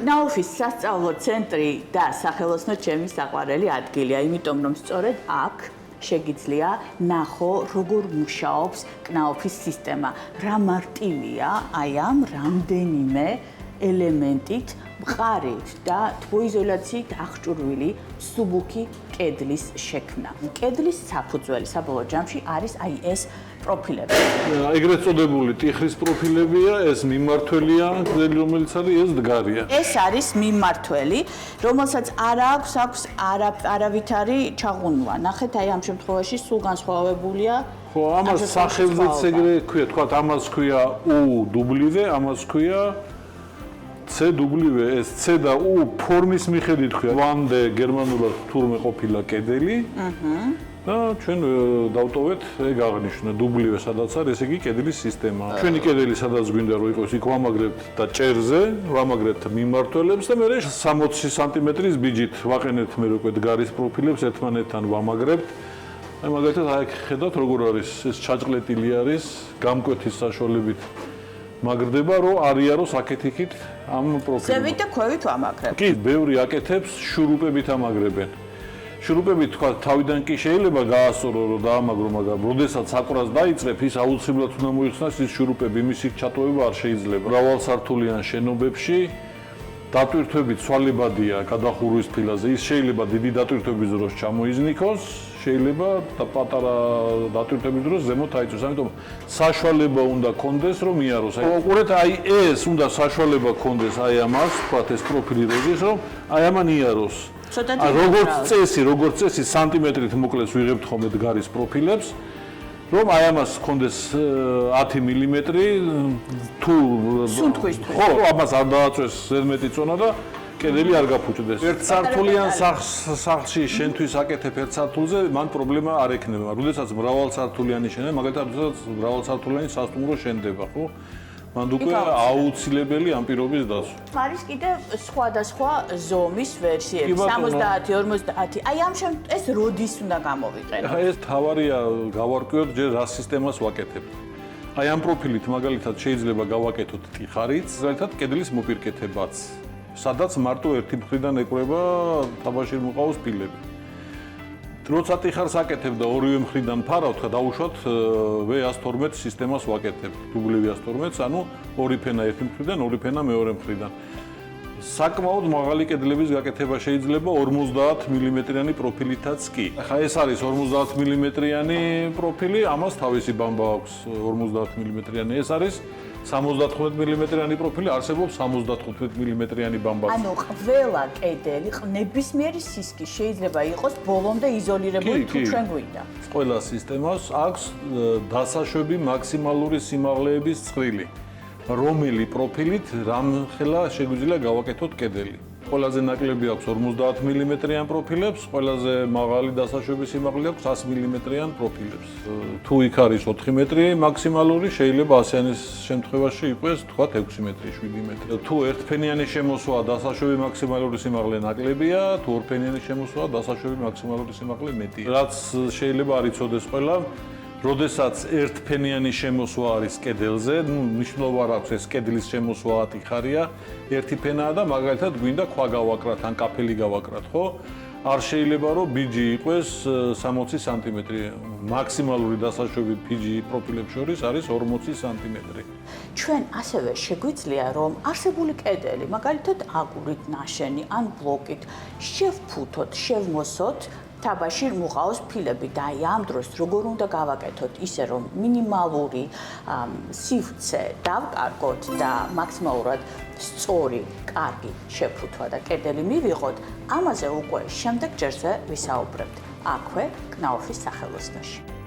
კნაუფის სასწავლო ცენტრი და სახელოსნო ჩემი საყვარელი ადგილია, იმიტომ რომ სწორედ აქ შეგიძლია ნახო, როგორ მუშაობს კნაუფის სისტემა. რა მარტივია აი ამ რამდენიმე ელემენტით, მყარით და თბოიზოლაციით აღჭურვილი მსუბუქი კედლის შექმნა. კედლის საფუძველი საბოლოო ჯამში არის აი ეს პროფილები. ეგრეთ წოდებული ტიხრის პროფილებია, ეს მიმართველია, გზელი რომელიც არის, ეს დგარია. ეს არის მიმართველი, რომელსაც არ აქვს არავითარი ჩაღუნვა. ნახეთ, აი ამ შემთხვევაში სულ განსხვავებულია. ხო, ამას სახელზეც ეგრე ქვია, თქვა, ამას ქვია UW, ამას ქვია CW, ეს C და U ფორმის მიხედვით ქვია. ვანდე გერმანულად თურმე ყოფილა კედელი. და ჩვენ დავტოვეთ ეგ აღნიშნა W სადაც არის, ესე იგი კედლის სისტემა. ჩვენი კედელი სადაც გვინდა რომ იყოს, იქ ვამაგრებთ და ჭერზე, ვამაგრებთ მიმართველებს და მე 60 სანტიმეტრის ბიჯით ვაყენებთ მე უკვე დგარის პროფილებს ერთმანეთთან ვამაგრებთ. აი მაგალითად აი ხედავთ როგორ არის, ეს ჩაჭყლეტილი არის, გამკვეთის საშუალებით მაგრდება, რომ არ იაროს აქეთ-იქით ამ პროფილს. ზევით და ქვევით ვამაგრებთ. კი, ბევრი აკეთებს შურუპებით ამაგრებენ. შურუპებით თქვა თავიდან კი შეიძლება გაასწორო რომ დაამაგრო, მაგრამ როდესაც საკვრას დაიწრებ, ის აუცილებლად უნდა მოიხსნას ის შურუპები, იმის იქ ჩატოვება არ შეიძლება. მრავალსართულიან შენობებში დატვირთვები ცვალებადია გადახურვის ფილაზე. ის შეიძლება დიდი დატვირთვების დროს ჩამოიზნიქოს, შეიძლება და პატარა დატვირთვების დროს ზემოთ აიწვეს. ამიტომ საშუალება უნდა კონდეს რომ იაროს. უყურეთ, აი ეს უნდა საშუალება კონდეს აი ამას, თქვა ეს პროფილი როზის, რომ აი ამან იაროს. როგორც წესი სანტიმეტრით მოკლეს ვიღებთ ხოლმე დგარის პროფილებს, რომ აი ამას კონდეს 10 მილიმეტრი თუ ხო, ამას არ დააწვეს ზედმეტი წონა და კედელი არ გაფუჭდეს. ერთსართულიან სახლში შენთვის აკეთებ ერთ სართულზე, მან პრობლემა არ ექნება. როდესაც მრავალსართულიანი შენდება, მაგალითად, როდესაც მრავალსართულიანი სასტუმრო შენდება, ხო? მან უკვე აუცილებელი ამ პირობის დასვა. არის კიდევ სხვადასხვა ზომის ვერსიები, 70, 50. აი ამ ეს როდის უნდა გამოვიყენოთ? ეს თავარია გავარკვიოთ ჯერ რა სისტემას ვაკეთებთ. აი ამ პროფილით მაგალითად შეიძლება გავაკეთოთ ტიხარიც, მაგალითად კედლის მოპირკეთებაც, სადაც მარტო ერთი მხრიდან ეკვრება თაბაშირ მოყავს ფილები. როცა ტიხარს აკეთებ და ორივე მხრიდან ფარავ, თქვა დაუშვათ V112 სისტემას ვაკეთებ, W112, ანუ ორი ფენა ერთი მხრიდან, ორი ფენა მეორე მხრიდან. საკმაოდ მაღალი კედლების გაკეთება შეიძლება 50 მმ-იანი პროფილითაც კი. ახლა ეს არის 50 მმ-იანი პროფილი, ამას თავისი ბამბა აქვს 50 მმ-იანი. ეს არის 75 მმ-იანი პროფილი, არსებობს 75 მმ-იანი ბამბა. ანუ ყველა კედელი ნებისმიერი სისქი შეიძლება იყოს ბოლომდე იზოლირებული თუ ჩვენ გვინდა. ყველა სისტემას აქვს დასაშვები მაქსიმალური სიმაღლეების ცხრილი. რომელი პროფილით რამხელა შეგვიძლია გავაკეთოთ კედელი. ყველაზე ნაკლები აქვს 50 მმ-იან პროფილებს, ყველაზე მაღალი დასაშვების სიმაღლე აქვს 100 მმ-იან პროფილებს. თუ იქ არის 4 მეტრი მაქსიმალური, შეიძლება ასეანის შემთხვევაში იყოს, თქვა 6 მეტრი, 7 მეტრი. თუ ერთფენიანი შემოსვა დასაშვები მაქსიმალური სიმაღლე ნაკლებია, თუ ორფენიანი შემოსვა დასაშვები მაქსიმალური სიმაღლე მეტია. რაც შეიძლება არ იცოდეს ყველა, როდესაც ერთფენიანი შემოსვა არის კედელზე, მნიშვნელობა აქვს ეს კედლის შემოსვა ტიხარია, ერთი ფენაა და მაგალითად გვინდა ქვა გავაკრათ ან კაფელი გავაკრათ, ხო? არ შეიძლება რომ ბიჯი იყოს 60 სანტიმეტრი. მაქსიმალური დასაშვები ბიჯი პროფილებს შორის არის 40 სანტიმეტრი. ჩვენ ასევე შეგვიძლია რომ არსებული კედელი, მაგალითად აგურით ნაშენი ან ბლოკით შევფუთოთ, შევმოსოთ თაბაშირ მოყავს ფილები და აი ამ დროს როგორ უნდა გავაკეთოთ ისე რომ მინიმალური სივრცე დავკარგოთ და მაქსიმალურად სწორი, კარგი შეფუთვა და კედელი მივიღოთ, ამაზე უკვე შემდეგ ჯერზე ვისაუბრებთ. აქვე კნაუფის სახელოსნოში.